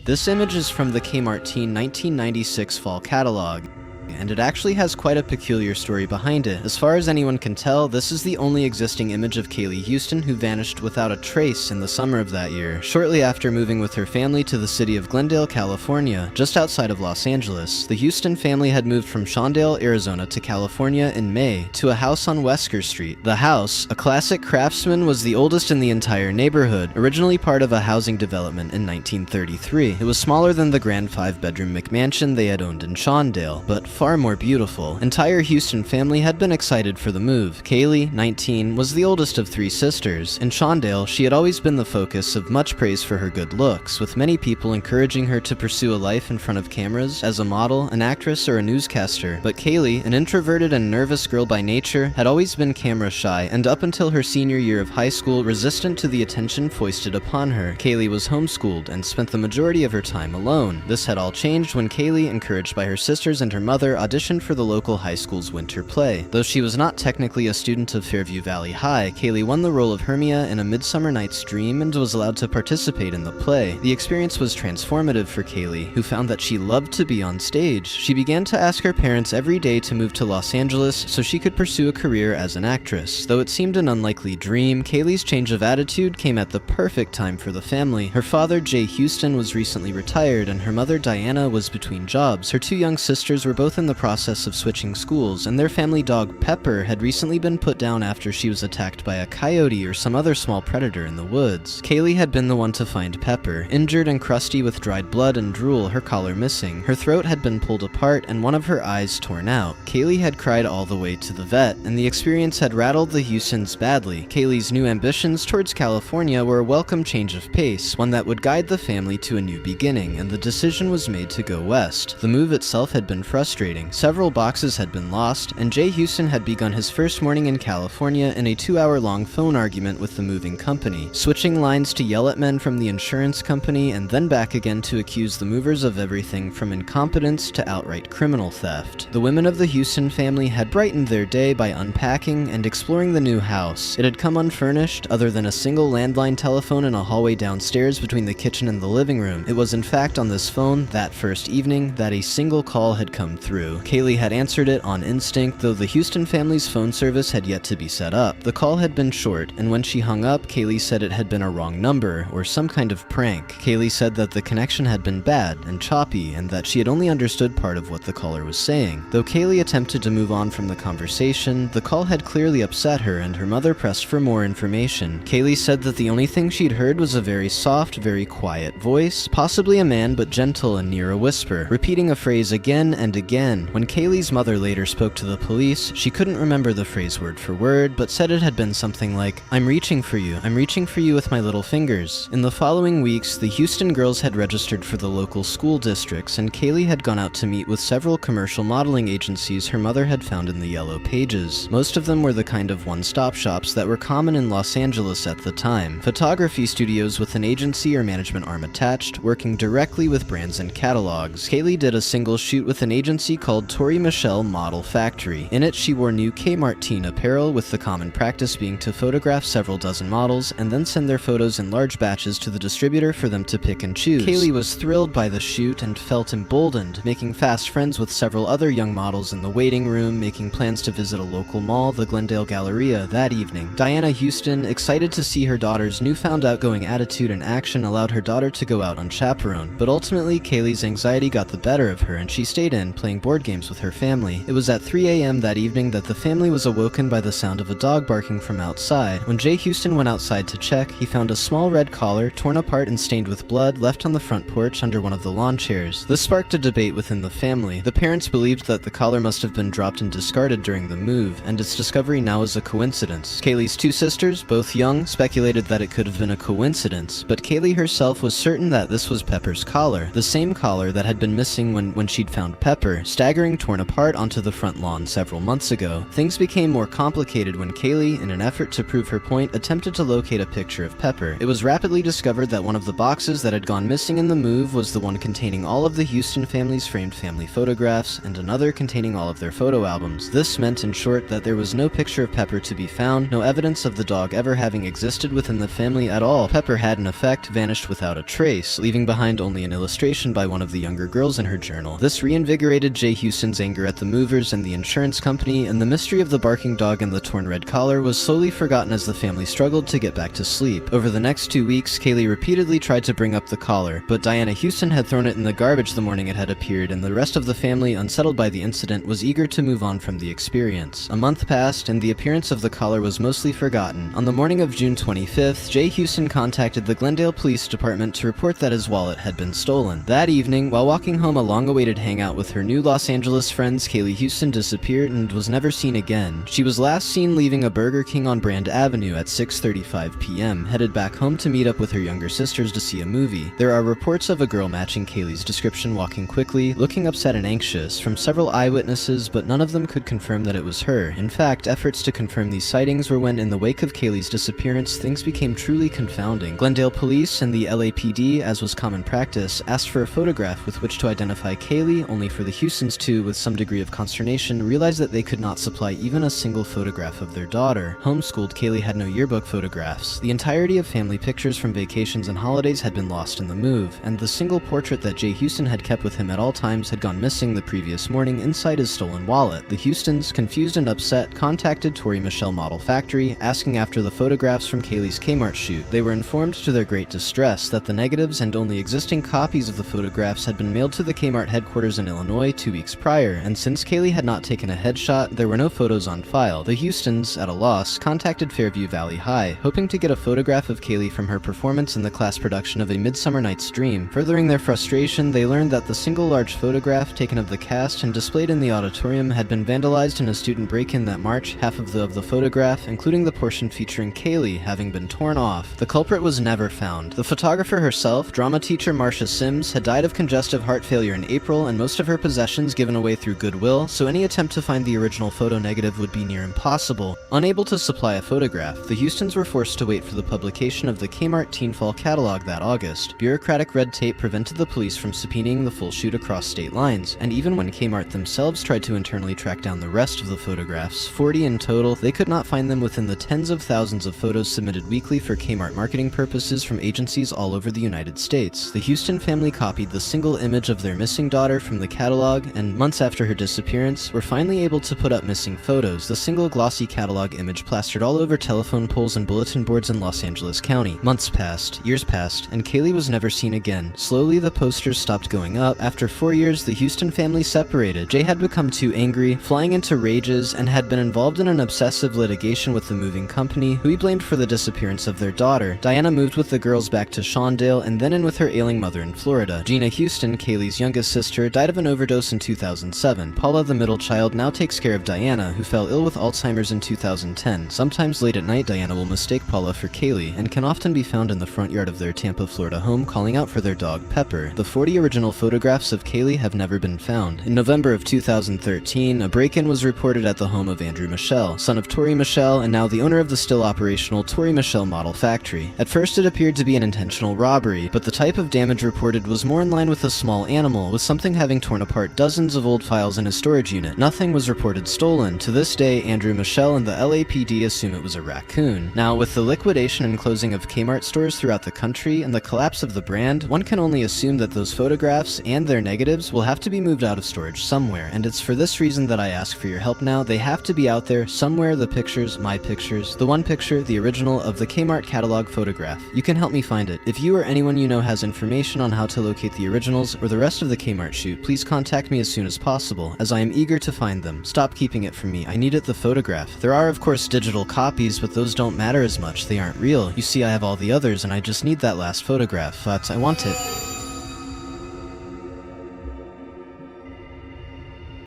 This image is from the K-Mart Teen 1996 Fall Catalogue, and it actually has quite a peculiar story behind it. As far as anyone can tell, this is the only existing image of Kaylee Huston, who vanished without a trace in the summer of that year, shortly after moving with her family to the city of Glendale, California, just outside of Los Angeles. The Huston family had moved from Shawndale, Arizona to California in May to a house on Wesker Street. The house, a classic craftsman, was the oldest in the entire neighborhood, originally part of a housing development in 1933. It was smaller than the grand 5-bedroom McMansion they had owned in Shawndale, but far more beautiful. Entire Huston family had been excited for the move. Kaylee, 19, was the oldest of 3 sisters. In Shawndale, she had always been the focus of much praise for her good looks, with many people encouraging her to pursue a life in front of cameras as a model, an actress, or a newscaster. But Kaylee, an introverted and nervous girl by nature, had always been camera shy, and up until her senior year of high school, resistant to the attention foisted upon her. Kaylee was homeschooled and spent the majority of her time alone. This had all changed when Kaylee, encouraged by her sisters and her mother, auditioned for the local high school's winter play. Though she was not technically a student of Fairview Valley High, Kaylee won the role of Hermia in A Midsummer Night's Dream and was allowed to participate in the play. The experience was transformative for Kaylee, who found that she loved to be on stage. She began to ask her parents every day to move to Los Angeles so she could pursue a career as an actress. Though it seemed an unlikely dream, Kaylee's change of attitude came at the perfect time for the family. Her father, Jay Huston, was recently retired, and her mother, Diana, was between jobs. Her 2 young sisters were both in the process of switching schools, and their family dog Pepper had recently been put down after she was attacked by a coyote or some other small predator in the woods. Kaylee had been the one to find Pepper. Injured and crusty with dried blood and drool, her collar missing. Her throat had been pulled apart and one of her eyes torn out. Kaylee had cried all the way to the vet, and the experience had rattled the Hustons badly. Kaylee's new ambitions towards California were a welcome change of pace, one that would guide the family to a new beginning, and the decision was made to go west. The move itself had been frustrating. Several boxes had been lost, and Jay Huston had begun his first morning in California in a 2-hour-long phone argument with the moving company, switching lines to yell at men from the insurance company and then back again to accuse the movers of everything from incompetence to outright criminal theft. The women of the Huston family had brightened their day by unpacking and exploring the new house. It had come unfurnished, other than a single landline telephone in a hallway downstairs between the kitchen and the living room. It was in fact on this phone, that first evening, that a single call had come through. Kaylee had answered it on instinct, though the Huston family's phone service had yet to be set up. The call had been short, and when she hung up, Kaylee said it had been a wrong number, or some kind of prank. Kaylee said that the connection had been bad and choppy, and that she had only understood part of what the caller was saying. Though Kaylee attempted to move on from the conversation, the call had clearly upset her, and her mother pressed for more information. Kaylee said that the only thing she'd heard was a very soft, very quiet voice, possibly a man but gentle and near a whisper, repeating a phrase again and again. When Kaylee's mother later spoke to the police, she couldn't remember the phrase word for word, but said it had been something like, "I'm reaching for you with my little fingers." In the following weeks, the Huston girls had registered for the local school districts, and Kaylee had gone out to meet with several commercial modeling agencies her mother had found in the Yellow Pages. Most of them were the kind of one-stop shops that were common in Los Angeles at the time. Photography studios with an agency or management arm attached, working directly with brands and catalogs. Kaylee did a single shoot with an agency called Tori Michelle Model Factory. In it, she wore new K-Mart teen apparel, with the common practice being to photograph several dozen models and then send their photos in large batches to the distributor for them to pick and choose. Kaylee was thrilled by the shoot and felt emboldened, making fast friends with several other young models in the waiting room, making plans to visit a local mall, the Glendale Galleria, that evening. Diana Huston, excited to see her daughter's newfound outgoing attitude and action, allowed her daughter to go out unchaperoned. But ultimately, Kaylee's anxiety got the better of her, and she stayed in, playing board games with her family. It was at 3 a.m. that evening that the family was awoken by the sound of a dog barking from outside. When Jay Huston went outside to check, he found a small red collar, torn apart and stained with blood, left on the front porch under one of the lawn chairs. This sparked a debate within the family. The parents believed that the collar must have been dropped and discarded during the move, and its discovery now is a coincidence. Kaylee's 2 sisters, both young, speculated that it could have been a coincidence, but Kaylee herself was certain that this was Pepper's collar, the same collar that had been missing when she'd found Pepper, staggering torn apart onto the front lawn several months ago. Things became more complicated when Kaylee, in an effort to prove her point, attempted to locate a picture of Pepper. It was rapidly discovered that one of the boxes that had gone missing in the move was the one containing all of the Huston family's framed family photographs, and another containing all of their photo albums. This meant, in short, that there was no picture of Pepper to be found, no evidence of the dog ever having existed within the family at all. Pepper had, in effect, vanished without a trace, leaving behind only an illustration by one of the younger girls in her journal. This reinvigorated Jay Huston's anger at the movers and the insurance company, and the mystery of the barking dog and the torn red collar was slowly forgotten as the family struggled to get back to sleep. Over the next 2 weeks, Kaylee repeatedly tried to bring up the collar, but Diana Huston had thrown it in the garbage the morning it had appeared, and the rest of the family, unsettled by the incident, was eager to move on from the experience. A month passed, and the appearance of the collar was mostly forgotten. On the morning of June 25th, Jay Huston contacted the Glendale Police Department to report that his wallet had been stolen. That evening, while walking home a long-awaited hangout with her new Los Angeles friends, Kaylee Huston disappeared and was never seen again. She was last seen leaving a Burger King on Brand Avenue at 6:35 p.m., headed back home to meet up with her younger sisters to see a movie. There are reports of a girl matching Kaylee's description walking quickly, looking upset and anxious, from several eyewitnesses, but none of them could confirm that it was her. In fact, efforts to confirm these sightings were when, in the wake of Kaylee's disappearance, things became truly confounding. Glendale police and the LAPD, as was common practice, asked for a photograph with which to identify Kaylee, only for the Hustons to, with some degree of consternation, realize that they could not supply even a single photograph of their daughter. Homeschooled, Kaylee had no yearbook photographs. The entirety of family pictures from vacations and holidays had been lost in the move, and the single portrait that Jay Huston had kept with him at all times had gone missing the previous morning inside his stolen wallet. The Hustons, confused and upset, contacted Tori Michelle Model Factory, asking after the photographs from Kaylee's Kmart shoot. They were informed, to their great distress, that the negatives and only existing copies of the photographs had been mailed to the Kmart headquarters in Illinois 2 weeks prior, and since Kaylee had not taken a headshot, there were no photos on file. The Hustons, at a loss, contacted Fairview Valley High, hoping to get a photograph of Kaylee from her performance in the class production of A Midsummer Night's Dream. Furthering their frustration, they learned that the single large photograph taken of the cast and displayed in the auditorium had been vandalized in a student break-in that March, half of the photograph, including the portion featuring Kaylee, having been torn off. The culprit was never found. The photographer herself, drama teacher Marcia Sims, had died of congestive heart failure in April, and most of her possessions given away through Goodwill, so any attempt to find the original photo negative would be near impossible. Unable to supply a photograph, the Hustons were forced to wait for the publication of the K-Mart Teen Fall Catalogue that August. Bureaucratic red tape prevented the police from subpoenaing the full shoot across state lines, and even when Kmart themselves tried to internally track down the rest of the photographs, 40 in total, they could not find them within the tens of thousands of photos submitted weekly for Kmart marketing purposes from agencies all over the United States. The Huston family copied the single image of their missing daughter from the catalog, and months after her disappearance, were finally able to put up missing photos, the single glossy catalog image plastered all over telephone poles and bulletin boards in Los Angeles County. Months passed, years passed, and Kaylee was never seen again. Slowly, the posters stopped going up. After 4 years, the Huston family separated. Jay had become too angry, flying into rages, and had been involved in an obsessive litigation with the moving company, who he blamed for the disappearance of their daughter. Diana moved with the girls back to Shawndale, and then in with her ailing mother in Florida. Gina Huston, Kaylee's youngest sister, died of an overdose in 2007. Paula, the middle child, now takes care of Diana, who fell ill with Alzheimer's in 2010. Sometimes late at night, Diana will mistake Paula for Kaylee, and can often be found in the front yard of their Tampa, Florida home calling out for their dog, Pepper. The 40 original photographs of Kaylee have never been found. In November of 2013, a break-in was reported at the home of Andrew Michelle, son of Tori Michelle and now the owner of the still operational Tori Michelle Model Factory. At first it appeared to be an intentional robbery, but the type of damage reported was more in line with a small animal, with something having torn apart dozens of old files in a storage unit. Nothing was reported stolen. To this day, Andrew Michelle and the LAPD assume it was a raccoon. Now, with the liquidation and closing of Kmart stores throughout the country and the collapse of the brand, one can only assume that those photographs and their negatives will have to be moved out of storage somewhere, and it's for this reason that I ask for your help now. They have to be out there somewhere. The pictures, my pictures, the one picture, the original of the Kmart catalog photograph. You can help me find it. If you or anyone you know has information on how to locate the originals or the rest of the Kmart shoot, please contact me as soon as possible, as I am eager to find them. Stop keeping it from me. I needed the photograph. There are of course digital copies, but those don't matter as much. They aren't real. You see, I have all the others and I just need that last photograph, but I want it.